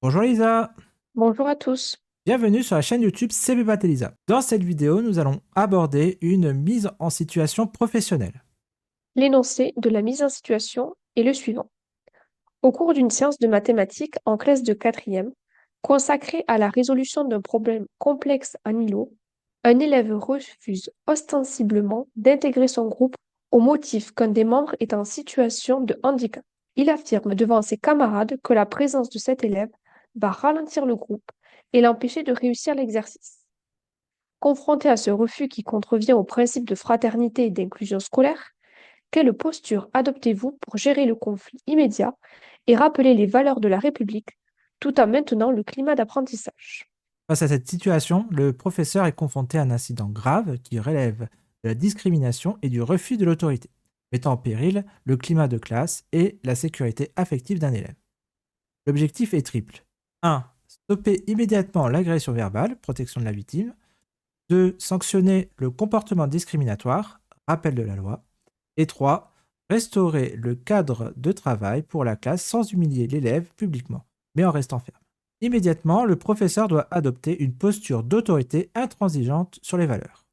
Bonjour Lisa, Bonjour à tous. bienvenue sur la chaîne YouTube CB Lisa. Dans cette vidéo, nous allons aborder une mise en situation professionnelle. L'énoncé de la mise en situation est le suivant. Au cours d'une séance de mathématiques en classe de quatrième, consacrée à la résolution d'un problème complexe en îlot, un élève refuse ostensiblement d'intégrer son groupe au motif qu'un des membres est en situation de handicap. Il affirme devant ses camarades que la présence de cet élève va ralentir le groupe et l'empêcher de réussir l'exercice. Confronté à ce refus qui contrevient au principe de fraternité et d'inclusion scolaire, quelle posture adoptez-vous pour gérer le conflit immédiat et rappeler les valeurs de la République tout en maintenant le climat d'apprentissage? Face à cette situation, le professeur est confronté à un incident grave qui relève de la discrimination et du refus de l'autorité, mettant en péril le climat de classe et la sécurité affective d'un élève. L'objectif est triple. 1. Stopper immédiatement l'agression verbale, protection de la victime. 2. Sanctionner le comportement discriminatoire, rappel de la loi. Et 3. Restaurer le cadre de travail pour la classe sans humilier l'élève publiquement, mais en restant ferme. Immédiatement, le professeur doit adopter une posture d'autorité intransigeante sur les valeurs.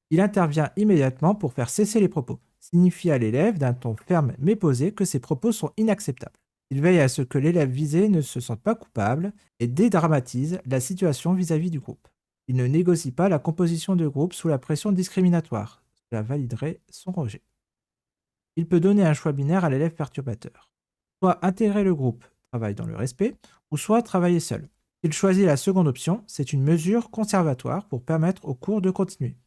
Il intervient immédiatement pour faire cesser les propos, signifie à l'élève d'un ton ferme mais posé que ses propos sont inacceptables. Il veille à ce que l'élève visé ne se sente pas coupable et dédramatise la situation vis-à-vis du groupe. Il ne négocie pas la composition de groupe sous la pression discriminatoire. Cela validerait son rejet. Il peut donner un choix binaire à l'élève perturbateur. Soit intégrer le groupe, travailler dans le respect, ou soit travailler seul. S'il choisit la seconde option, c'est une mesure conservatoire pour permettre au cours de continuer.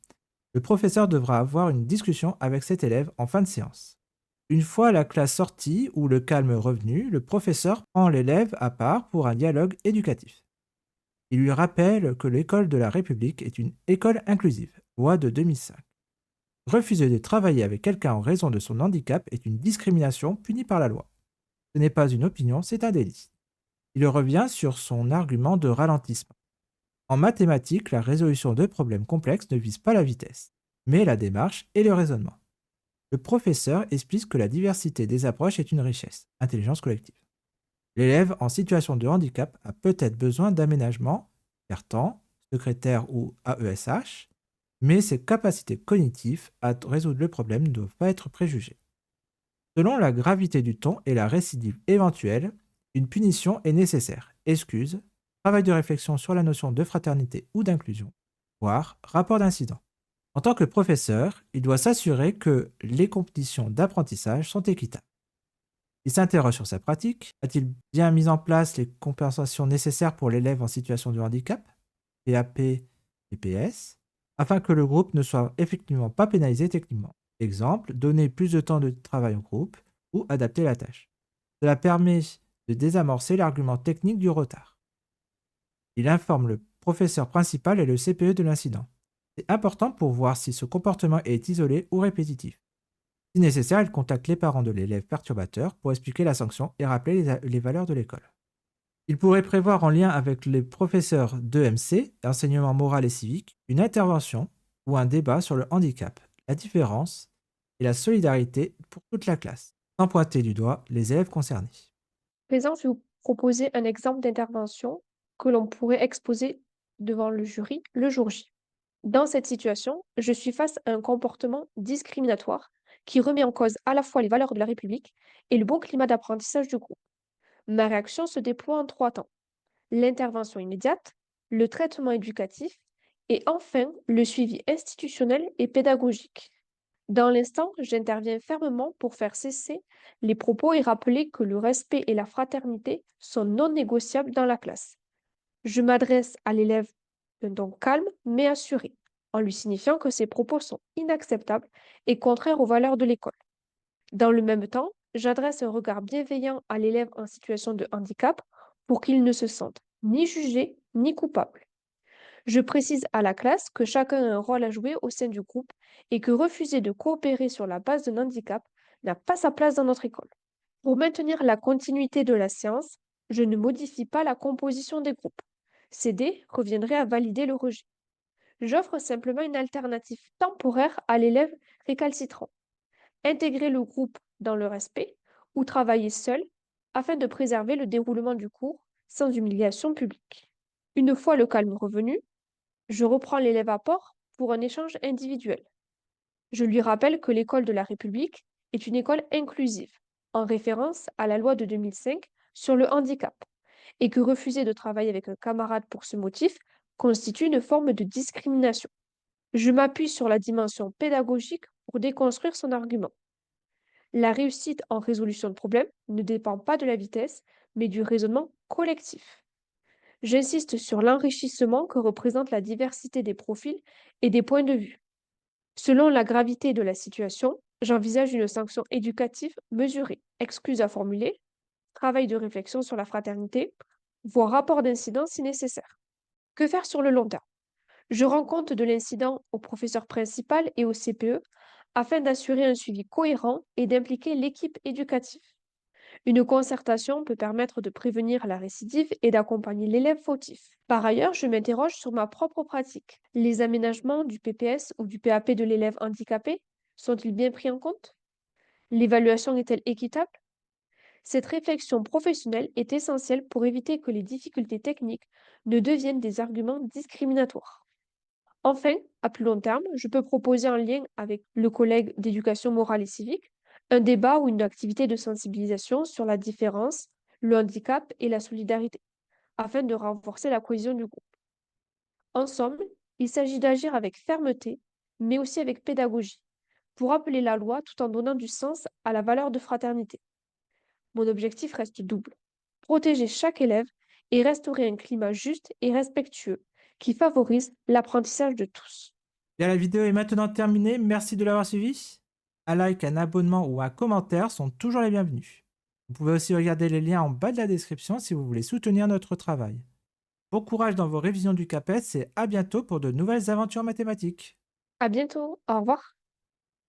Le professeur devra avoir une discussion avec cet élève en fin de séance. Une fois la classe sortie ou le calme revenu, le professeur prend l'élève à part pour un dialogue éducatif. Il lui rappelle que l'école de la République est une école inclusive, loi de 2005. Refuser de travailler avec quelqu'un en raison de son handicap est une discrimination punie par la loi. Ce n'est pas une opinion, c'est un délit. Il revient sur son argument de ralentissement. En mathématiques, la résolution de problèmes complexes ne vise pas la vitesse, mais la démarche et le raisonnement. Le professeur explique que la diversité des approches est une richesse, intelligence collective. L'élève en situation de handicap a peut-être besoin d'aménagement, temps, secrétaire ou AESH, mais ses capacités cognitives à résoudre le problème ne doivent pas être préjugées. Selon la gravité du ton et la récidive éventuelle, une punition est nécessaire. Excuse, travail de réflexion sur la notion de fraternité ou d'inclusion, voire rapport d'incident. En tant que professeur, il doit s'assurer que les conditions d'apprentissage sont équitables. Il s'interroge sur sa pratique. A-t-il bien mis en place les compensations nécessaires pour l'élève en situation de handicap, PAP et PS, afin que le groupe ne soit effectivement pas pénalisé techniquement? Exemple, donner plus de temps de travail au groupe ou adapter la tâche. Cela permet de désamorcer l'argument technique du retard. Il informe le professeur principal et le CPE de l'incident. C'est important pour voir si ce comportement est isolé ou répétitif. Si nécessaire, il contacte les parents de l'élève perturbateur pour expliquer la sanction et rappeler les valeurs de l'école. Il pourrait prévoir en lien avec les professeurs d'EMC, enseignement moral et civique, une intervention ou un débat sur le handicap, la différence et la solidarité pour toute la classe, sans pointer du doigt les élèves concernés. Présent, je vais vous proposer un exemple d'intervention que l'on pourrait exposer devant le jury le jour J. Dans cette situation, je suis face à un comportement discriminatoire qui remet en cause à la fois les valeurs de la République et le bon climat d'apprentissage du groupe. Ma réaction se déploie en trois temps: l'intervention immédiate, le traitement éducatif et enfin le suivi institutionnel et pédagogique. Dans l'instant, j'interviens fermement pour faire cesser les propos et rappeler que le respect et la fraternité sont non négociables dans la classe. Je m'adresse à l'élève d'un ton calme mais assuré, en lui signifiant que ses propos sont inacceptables et contraires aux valeurs de l'école. Dans le même temps, j'adresse un regard bienveillant à l'élève en situation de handicap pour qu'il ne se sente ni jugé ni coupable. Je précise à la classe que chacun a un rôle à jouer au sein du groupe et que refuser de coopérer sur la base d'un handicap n'a pas sa place dans notre école. Pour maintenir la continuité de la séance, je ne modifie pas la composition des groupes. Céder reviendrait à valider le rejet. J'offre simplement une alternative temporaire à l'élève récalcitrant: intégrer le groupe dans le respect ou travailler seul afin de préserver le déroulement du cours sans humiliation publique. Une fois le calme revenu, je reprends l'élève à port pour un échange individuel. Je lui rappelle que l'école de la République est une école inclusive, en référence à la loi de 2005 sur le handicap, et que refuser de travailler avec un camarade pour ce motif constitue une forme de discrimination. Je m'appuie sur la dimension pédagogique pour déconstruire son argument. La réussite en résolution de problèmes ne dépend pas de la vitesse, mais du raisonnement collectif. J'insiste sur l'enrichissement que représente la diversité des profils et des points de vue. Selon la gravité de la situation, j'envisage une sanction éducative mesurée, excuse à formuler, travail de réflexion sur la fraternité, voire rapport d'incident si nécessaire. Que faire sur le long terme? Je rends compte de l'incident au professeur principal et au CPE afin d'assurer un suivi cohérent et d'impliquer l'équipe éducative. Une concertation peut permettre de prévenir la récidive et d'accompagner l'élève fautif. Par ailleurs, je m'interroge sur ma propre pratique. Les aménagements du PPS ou du PAP de l'élève handicapé sont-ils bien pris en compte? L'évaluation est-elle équitable? Cette réflexion professionnelle est essentielle pour éviter que les difficultés techniques ne deviennent des arguments discriminatoires. Enfin, à plus long terme, je peux proposer en lien avec le collègue d'éducation morale et civique un débat ou une activité de sensibilisation sur la différence, le handicap et la solidarité, afin de renforcer la cohésion du groupe. En somme, il s'agit d'agir avec fermeté, mais aussi avec pédagogie, pour appeler la loi tout en donnant du sens à la valeur de fraternité. Mon objectif reste double: protéger chaque élève et restaurer un climat juste et respectueux qui favorise l'apprentissage de tous. Bien, la vidéo est maintenant terminée, merci de l'avoir suivi. Un like, un abonnement ou un commentaire sont toujours les bienvenus. Vous pouvez aussi regarder les liens en bas de la description si vous voulez soutenir notre travail. Bon courage dans vos révisions du CAPES et à bientôt pour de nouvelles aventures mathématiques. À bientôt, au revoir.